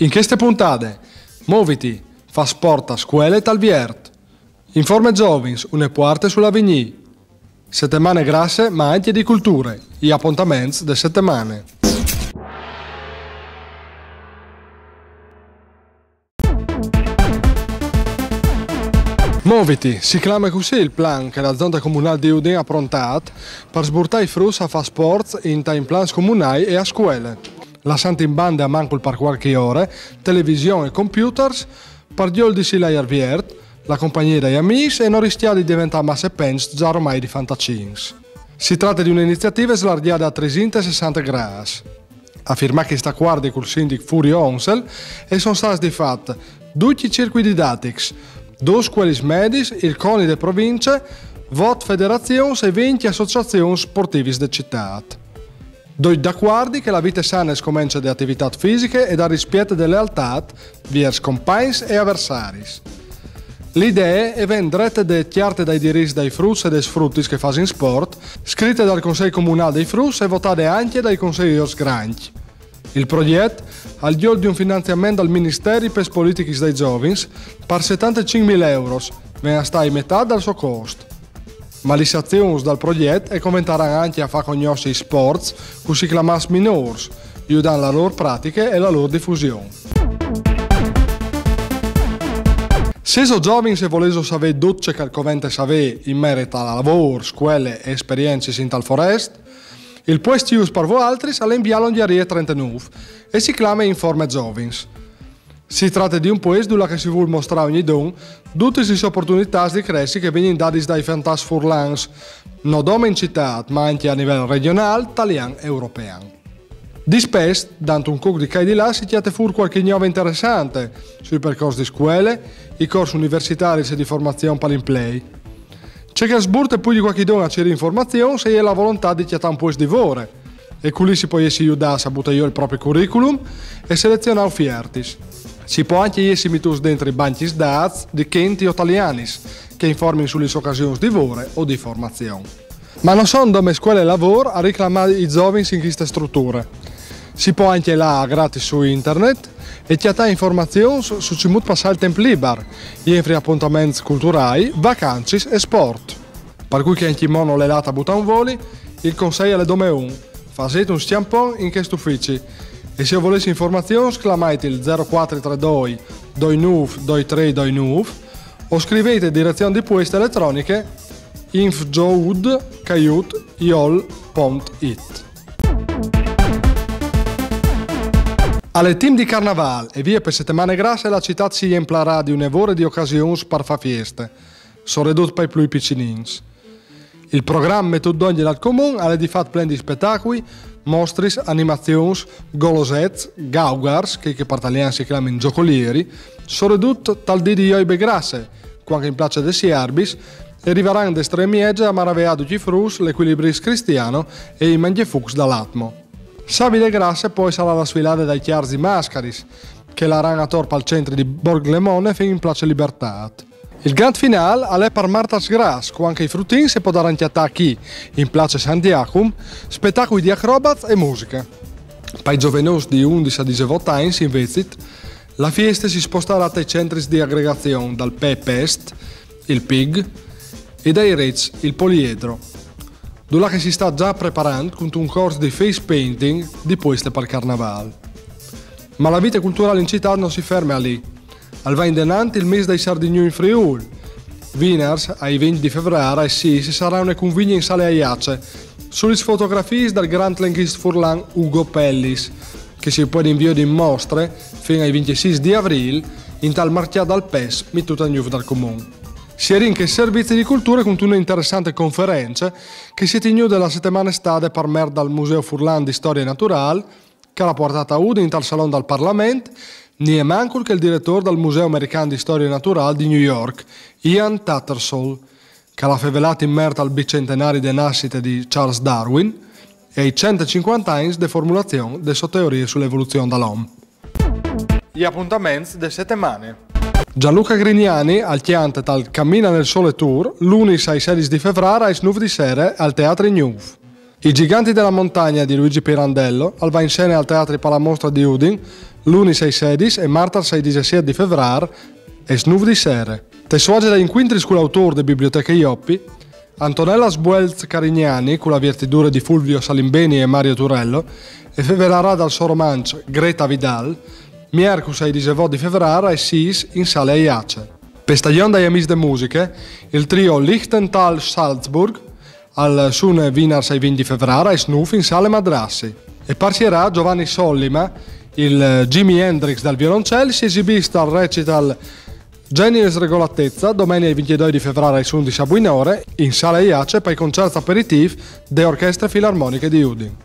In queste puntate, muoviti, fa sport a scuola e talviert. Informe giovins, une parte sulla vigni. Settimane grasse, ma anche di culture. Gli appuntamenti de settimane. Muoviti, si chiama così il plan che la zona comunale di Udine ha prontato per sburtare i frus a fare sport in plans comunali e a scuole. Lasciando in banda a manco per qualche ora, televisione e computers, per gli oldi si la viert, la compagnia degli amici e non rischiare di diventare masse pens già ormai di fantacins. Si tratta di un'iniziativa slargiata a 360 gradi. Afferma che sta guardia col sindaco Furio Onsel e sono stati di fatto 12 circuiti didattici, 2 scuole medie, il CONI delle province, 20 federazioni e 20 associazioni sportive della città. Doi d'accordo che la vita sana scomincia da attività fisiche e dal rispetto delle lealtà verso compagni e avversari. L'idea è vendere de chiarte dai diritti dei frutti e dei sfrutti che fanno in sport, scritte dal Consiglio Comunale dei Frutti e votate anche dai consiglieri grandi. Il progetto ha il di un finanziamento dal Ministero per le politiche dei giovani per 75.000 euro, viene a metà del suo costo. Ma le azioni dal progetto commenteranno anche a far conoscere i sport così chiamati minori, aiutando la loro pratica e la loro diffusione. Se sono giovani e volete sapere tutto che covente sapere in merito al lavoro, scuole e esperienze in tal forest, il puesto use per voi altri è l'inviare all'Ongheria 39 e si chiama Informe Giovins. Si tratta di un puesto dove si vuole mostrare ogni don tutte le opportunità di crescita che vengono date dai fantasmi furlans, non solo in città, ma anche a livello regionale, italiano e europeo. Di spesso, dando un cucco di cai di là, si chiede fuori qualche nuova interessante sui percorsi di scuole, i corsi universitari e di formazione per l'implay. C'è che sburte poi di qualche don a cercare informazioni se è la volontà di chiedere un puesto di vore, e così si può aiutare a buttare il proprio curriculum e selezionare offertis. Si può anche essere dentro i banchi dati di Kenti o italiani che informino sulle occasioni di vore o di formazione. Ma non sono come scuole e lavoro a reclamare i giovani in queste strutture. Si può anche là gratis su internet e chiedere informazioni su come passare il tempo libero, gli appuntamenti culturali, vacanze e sport. Per cui che anche mono le lata butta un voli, il consiglio è dome un. Fate un sciampon in questo ufficio. E se volete informazioni, chiamate il 0432 29 23 29 o scrivete direzione di poste elettroniche infjoud@iol.it. Alle team di carnaval e via per settimane grasse la città si emplarà di un evore di occasioni per fare feste, soprattutto per i più piccinins. Il programma tutto ogni dal comune ha di fatto pieno di spettacoli, mostre, animazioni, golosets, gaugars, che per italiani si chiamano giocolieri, soprattutto tal di ioibe grasse, quando in piazza de Sierbis, e arriveranno da estremiegge a maravigliare i frus, l'equilibris cristiano e i mangiefux dall'atmo. Sabile grasse poi sarà la sfilata dai chiarzi mascaris, che la rana torpa al centro di Borg Lemone fin in Place Libertat. Il grand finale è per Martas Gras, con anche i fruttini si può dare anche attacchi in Place Santiacum, spettacoli di acrobats e musica. Per i giovanosi di 11 a 18 anni invece, la fiesta si sposterà dai centri di aggregazione dal Pest, il Pig, e dai Reds, il Poliedro. Dove che si sta già preparando con un corso di face painting di poste per il carnaval. Ma la vita culturale in città non si ferma lì. Al va in denanti il mese dei Sardigni in Friuli. Wieners, ai 20 di febbraio, si sarà una convegna in Sale Aiace sulle fotografie del grande linguista furlan Ugo Pellis, che si può inviare in mostre fino ai 26 di aprile in tal marchiato dal PES, mi tutta nuova dal comune. Si è anche servizi di cultura con una interessante conferenza che si è tenuta la settimana estate per mer dal Museo Furlan di Storia Naturale, che l'ha portata a Udine in tal salone dal Parlamento, nie manco che il direttore del Museo Americano di Storia Naturale di New York, Ian Tattersall, che l'ha fevelata in merito al bicentenario di nascita di Charles Darwin e ai 150 anni di formulazione delle sue teorie sull'evoluzione dell'uomo. Gli appuntamenti delle settimane. Gianluca Grignani, al Chiante tal Cammina nel Sole Tour, l'11 ai 16 di febbraio ai 9 di sera al Teatro Ignuv. I Giganti della Montagna di Luigi Pirandello, al va in scena al Teatro Palamostra di Udine, Luni 6 sedis e martar 6 17 di febbraio e snuv di sere. Te suage da inquintri con l'autore de Biblioteca Ioppi, Antonella Sbuelz Carignani, con la virtidura di Fulvio Salimbeni e Mario Turello, e feverarà dal suo romanzo Greta Vidal, Miercu 6 di febbraio e Sis in sale Aiace. Per stagione dai amici de musiche, il trio Lichtental Salzburg al Sun Wiener 6 di febbraio e Snuf in sale Madrassi. E partierà Giovanni Sollima, il Jimi Hendrix dal violoncello, si esibista al recital Genius Regolatezza domenica 22 di febbraio ai 11 a Buinore in sala Aiace per i concerti aperitivi de orchestre filarmoniche di Udine.